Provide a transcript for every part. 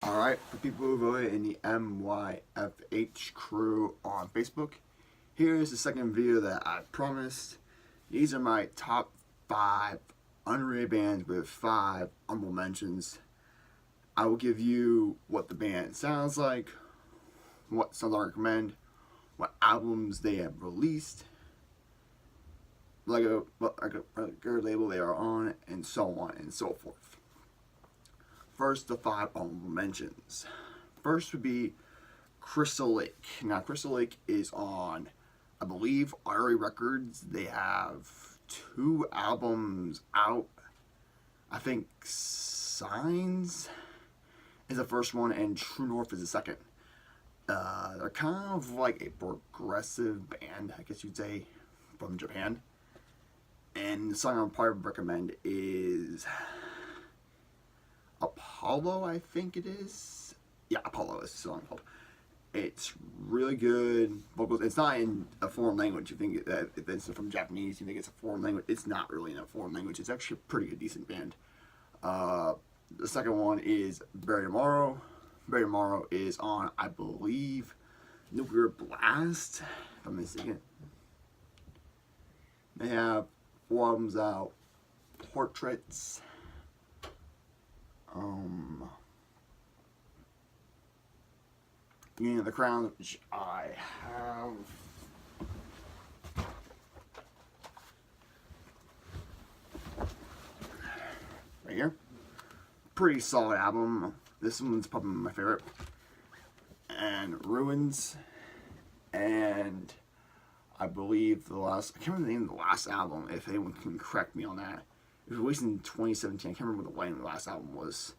Alright, for people who voted in the MYFH crew on Facebook, here's the second video that I promised. These are my top 5 underrated bands with 5 honorable mentions. I will give you what the band sounds like, what songs I recommend, what albums they have released, what record label they are on, and so on and so forth. First, the 5 honorable mentions. First would be Crystal Lake. Now, Crystal Lake is on, I believe, RA Records. They have 2 albums out. I think Signs is the first one and True North is the second. They're kind of like a progressive band, I guess you'd say, from Japan. And the song I'll probably recommend is Apollo, I think it is. Yeah, Apollo is the song called. It's really good vocals. It's not in a foreign language. You think that if it's from Japanese, you think it's a foreign language. It's not really in a foreign language. It's actually a pretty good, decent band. The second one is Bury Tomorrow. Bury Tomorrow is on, I believe, Nuclear Blast, if I'm mistaken. They have 4 albums out. Portraits. Beginning of the Crown, which I have. Right here. Pretty solid album. This one's probably my favorite. And Ruins. And I believe the last, I can't remember the name of the last album, if anyone can correct me on that. It was released in 2017. I can't remember what the name of the last album was.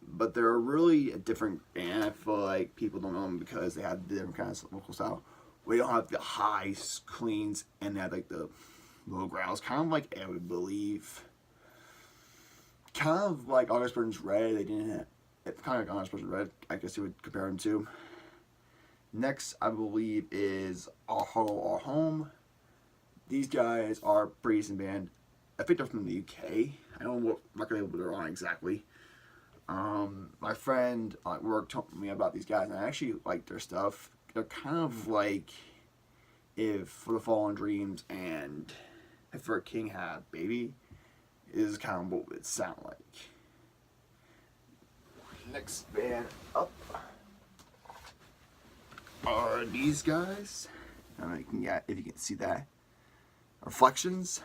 But they're really a different band. I feel like people don't know them because they have different kinds of vocal style. We don't have the high cleans and they have like the low growls. Kind of like I would believe. Kind of like August Burns Red. They didn't have, it's kind of like August Burns Red, I guess you would compare them to. Next, I believe, is Our Hollow Our Home. These guys are a pretty decent band. I think they're from the UK. I don't know what record label they're on exactly. My friend at work told me about these guys, and I actually like their stuff. They're kind of like if For the Fallen Dreams and If For a King Had a Baby is kind of what it sound like. Next band up are these guys. I don't know if you can see that. Reflections.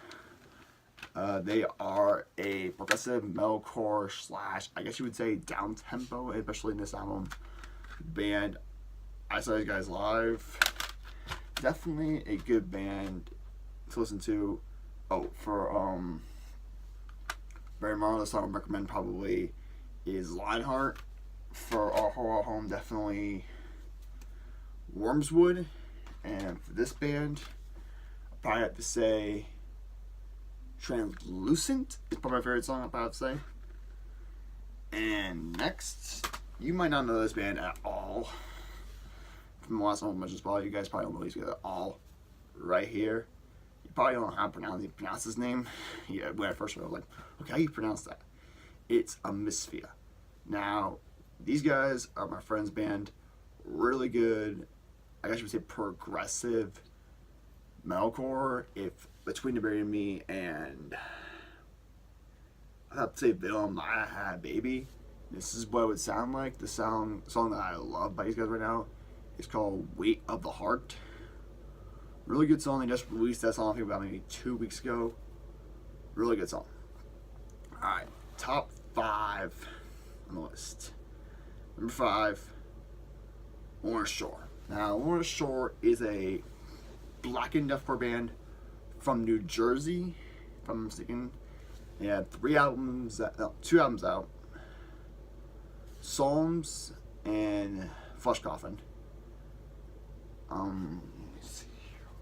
They are a progressive metalcore / I guess you would say down tempo, especially in this album. Band. I saw these guys live. Definitely a good band to listen to. Oh, for Bury Tomorrow, the song I recommend probably is Lionheart. For Our Hollow Home, definitely Wormswood. And for this band, I probably have to say Translucent is probably my favorite song, I'm about to say. And next, you might not know this band at all. From the last one I mentioned, you guys probably don't know these guys at all. Right here. You probably don't know how to pronounce his name. Yeah, when I first heard it, I was like, okay, how do you pronounce that? It's a Misfia. Now, these guys are my friend's band. Really good, I guess you would say progressive metalcore. If between the Bury and Me and I have to say Villain I Had a Baby, this is what it would sound like. The song that I love by these guys right now is called Weight of the Heart. Really good song. They just released that song I think about maybe 2 weeks ago. Really good song. Alright, top 5 on the list. Number 5, Orange Shore. Now, Orange Shore is a blackened deathcore band from New Jersey, if I'm mistaken. They had 2 albums out. Psalms and Flesh Coffin. Let me see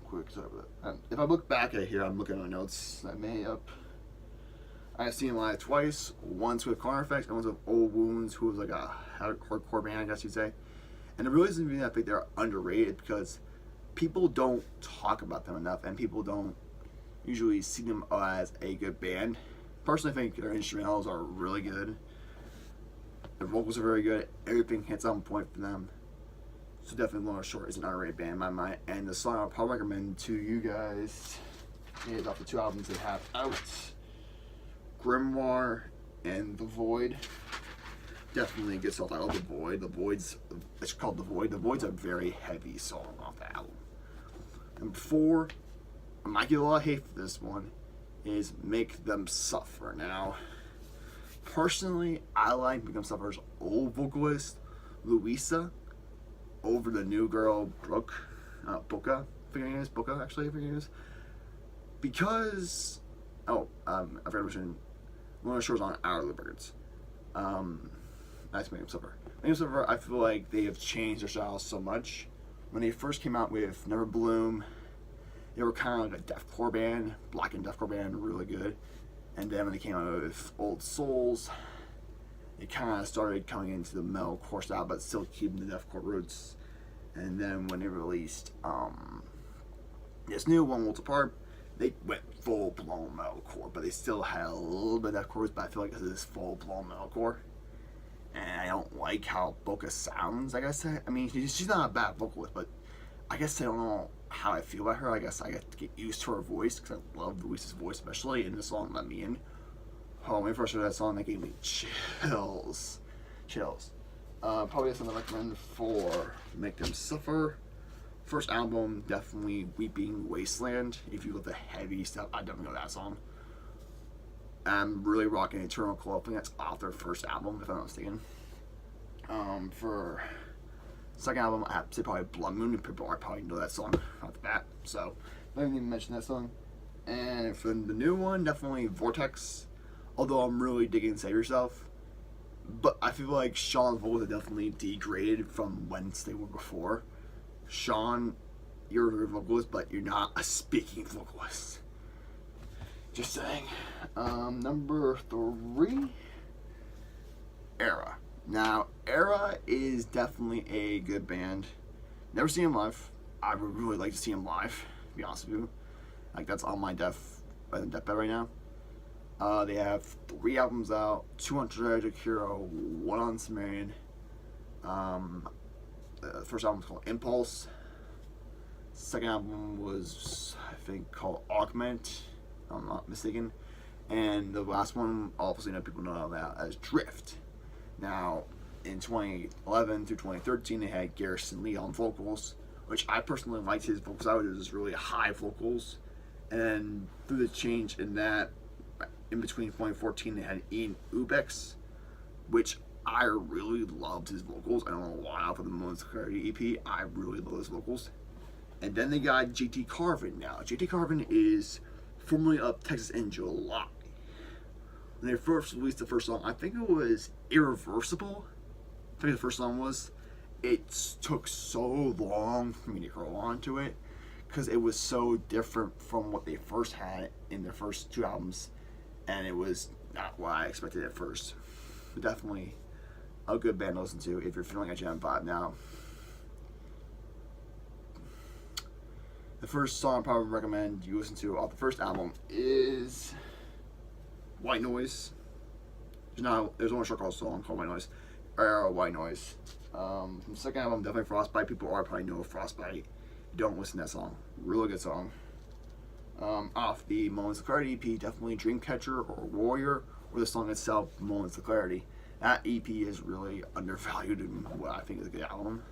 real quick. Sorry about that. If I look back at here, I'm looking at my notes I made up. I've seen them live twice. Once with Corner Effects and once with Old Wounds, who was like a hardcore band, I guess you'd say. And the reason being I think they're underrated because people don't talk about them enough, and people don't usually see them as a good band. Personally, I think their instrumentals are really good. The vocals are very good. Everything hits on point for them. So definitely Lorna Shore is an underrated band in my mind. And the song I'll probably recommend to you guys is off the 2 albums they have out, Grimoire and The Void. Definitely a good song. I love The Void. It's called The Void. The Void's a very heavy song off the album. Number 4, I might get a lot of hate for this one, is Make Them Suffer. Now, personally, I like Make Them Suffer's old vocalist, Louisa, over the new girl, Booka, I forget her name is, Booka, actually, I forget her name is. Because, I forgot to mention, Lorna Shore's on Our Records. That's Make Them Suffer. Make Them Suffer, I feel like they have changed their style so much. When they first came out with Never Bloom, they were kind of like a deathcore band, blackened deathcore band, really good. And then when they came out with Old Souls, it kind of started coming into the metalcore style, but still keeping the deathcore roots. And then when they released this new one, Worlds Apart, they went full blown metalcore, but they still had a little bit of deathcore roots. But I feel like this is full blown metalcore, and I don't like how Boca sounds. Like I said, I mean, she's not a bad vocalist, but I guess I don't know how I feel about her. I guess I got to get used to her voice because I love Luis's voice, especially in the song "Let Me In." Oh, when I first heard that song, that gave me chills. Probably something I recommend for Make Them Suffer. First album, definitely Weeping Wasteland. If you love the heavy stuff, I definitely know that song. I'm really rocking Eternal Cold. I think that's off their first album, if I'm not mistaken. For second album, I have to say probably Blood Moon. People are probably know that song off the bat, so I didn't even mention that song. And for the new one, definitely Vortex. Although I'm really digging Save Yourself, but I feel like Sean's vocals are definitely degraded from whence they were before. Sean, you're a vocalist, but you're not a speaking vocalist. Just saying. Number 3, Era. Now, Era is definitely a good band. Never seen them live. I would really like to see them live, to be honest with you. Like, that's on my deathbed right now. They have 3 albums out, 2 on Tragic Hero, 1 on Sumerian. The first album was called Impulse. Second album was, I think, called Augment, if I'm not mistaken. And the last one, obviously, people know that as Drift. Now, in 2011 through 2013, they had Garrison Lee on vocals, which I personally liked his vocals out. It was really high vocals. And then through the change in that, in between 2014, they had Ian Ubex, which I really loved his vocals. I don't know why, for the Moments of Clarity EP, I really love his vocals. And then they got JT Carvin now. JT Carvin is formerly of Texas in July. When they first released the first song, I think it was Irreversible. I think the first song was. It took so long for me to grow onto it because it was so different from what they first had in their first 2 albums. And it was not what I expected at first. But definitely a good band to listen to if you're feeling a jam vibe now. The first song I probably recommend you listen to off the first album is White Noise. There's only a short song called White Noise. White Noise. From the second album, definitely Frostbite. People probably know Frostbite. Don't listen to that song. Really good song. Off the Moments of Clarity EP, definitely Dreamcatcher or Warrior, or the song itself, Moments of Clarity. That EP is really undervalued in what I think is a good album.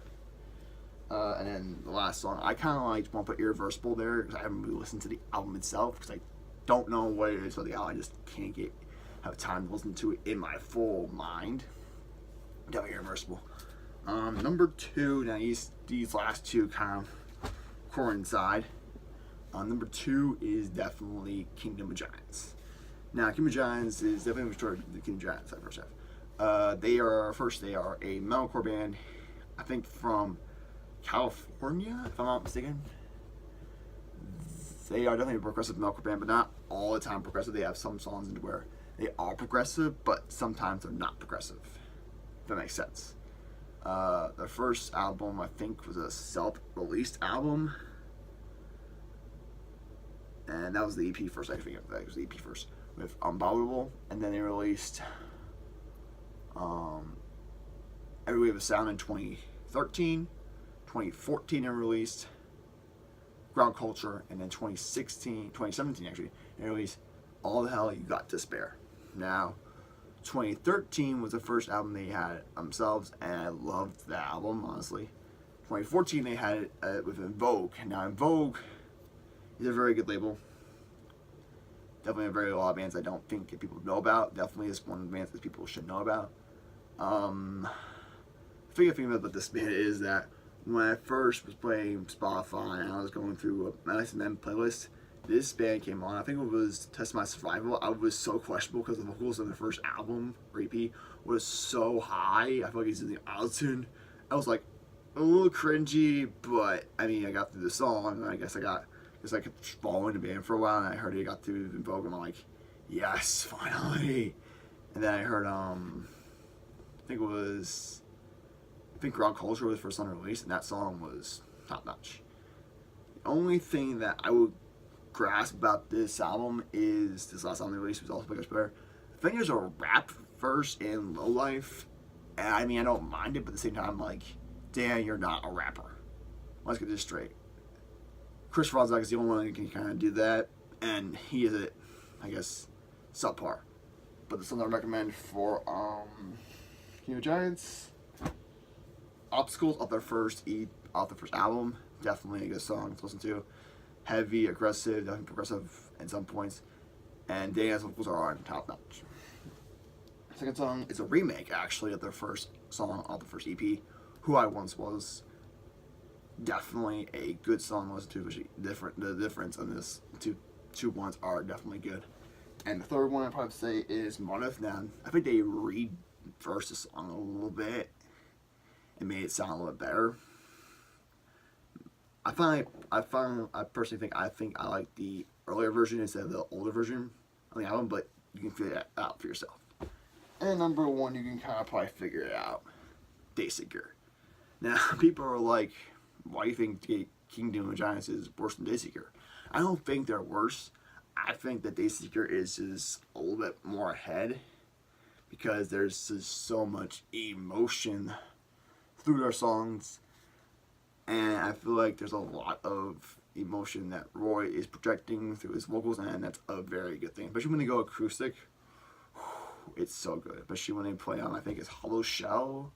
And then the last song, I kind of like want to put Irreversible there because I haven't really listened to the album itself because I don't know what it is for the album. I just can't have time to listen to it in my full mind. Definitely Irreversible. Number 2, now these last 2 kind of coincide. Number 2 is definitely Kingdom of Giants. Now, Kingdom of Giants is definitely restored to the Kingdom of Giants I first have. They are a metalcore band, I think from California, if I'm not mistaken. They are definitely a progressive metalcore band, but not all the time progressive. They have some songs where they are progressive, but sometimes they're not progressive. If that makes sense. Their first album, I think, was a self-released album. And that was the EP first, I think that was the EP first, with Unbelievable. And then they released Every Wave of Sound in 2013, 2014 it released Ground Culture, and then 2017 actually, it released All the Hell You Got to Spare. Now, 2013 was the first album they had themselves, and I loved that album, honestly. 2014 they had it with En Vogue. Now, En Vogue is a very good label. Definitely a very lot of bands I don't think people know about. Definitely is one of the bands that people should know about. The thing about this band is that when I first was playing Spotify and I was going through a Nice and Men playlist, this band came on. I think it was Test My Survival. I was so questionable because the vocals on the first album, EP, was so high. I feel like he's in the auto-tune. I was like a little cringy, but I mean, I got through the song, and I guess I kept following the band for a while, and I heard it got through En Vogue, and I'm like, yes, finally. And then I heard, I think Ground Culture was the first song released, and that song was top notch. The only thing that I would grasp about this album is this last album they released was also Bigger Better. The thing is a rap verse in Low Life, and I mean, I don't mind it, but at the same time, I'm like, Dan, you're not a rapper. Let's get this straight. Chris Rozak is the only one who can kind of do that, and he is it, I guess, subpar. But the song I recommend for New Giants, Obstacles off their first album, definitely a good song to listen to. Heavy, aggressive, definitely progressive at some points, and Dan's vocals are on top notch. Second song is a remake actually of their first song off the first EP, Who I Once Was. Definitely a good song to listen to. The difference on this two ones are definitely good. And the third one I'd probably say is Monolith. Now, I think they reversed the song a little bit and made it sound a little bit better. I personally think I like the earlier version instead of the older version on the album, but you can figure that out for yourself. And number one, you can kind of probably figure it out. Dayseeker. Now, people are like, why do you think Kingdom of Giants is worse than Dayseeker? I don't think they're worse. I think that Dayseeker is just a little bit more ahead because there's just so much emotion through their songs, and I feel like there's a lot of emotion that Roy is projecting through his vocals, and that's a very good thing, especially when they go acoustic. It's so good, especially when they play on, I think it's Hollow Shell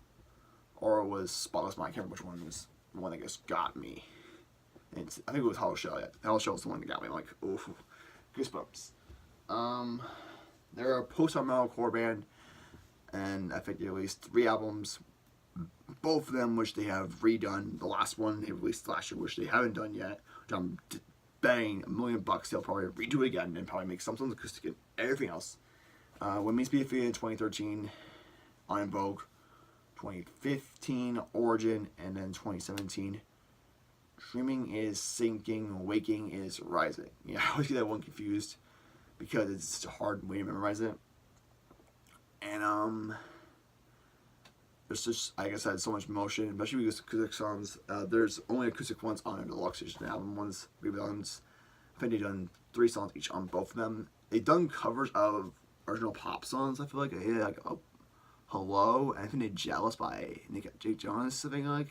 or it was Spotless Mind. I can't remember which one was the one that just got me. And I think it was Hollow Shell. Yeah, Hollow Shell was the one that got me. I'm like, oof, goosebumps. They're a post-hard metalcore band, and I think they released 3 albums. Both of them, which they have redone. The last one they released last year, which they haven't done yet. Which I'm betting $1 million they'll probably redo it again and probably make some songs acoustic and everything else. What Means to Be Free in 2013 on En Vogue, 2015 Origin, and then 2017 Dreaming is Sinking, Waking is Rising. Yeah, I always get that one confused because it's such a hard way to memorize it. And there's just, like I said, so much emotion, especially with acoustic songs. There's only acoustic ones on a deluxe edition album. One's rebuilds. I think they've done 3 songs each on both of them. They've done covers of original pop songs. I feel like Hello, and I think they're Jealous by Jake Jonas, something like.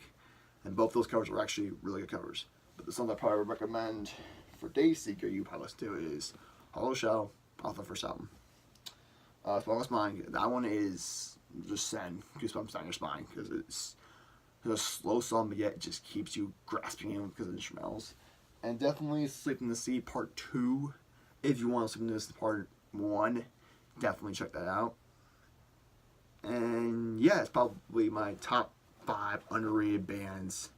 And both those covers are actually really good covers. But the song I probably would recommend for Dayseeker you probably listen to is Hollow Shell off the first album. Spotless Mind, that one is just send goosebumps down your spine because it's a slow song, but yet it just keeps you grasping it because of the instrumentals. And definitely Sleep in the Sea Part 2. If you want to listen to this Part 1, definitely check that out. And yeah, it's probably my top 5 underrated bands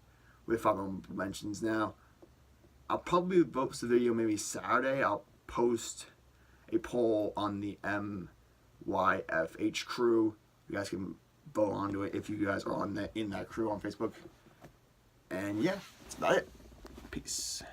with 5 mentions. Now, I'll probably post the video maybe Saturday. I'll post a poll on the MYFH crew. You guys can vote onto it if you guys are in that crew on Facebook. And yeah, that's about it. Peace.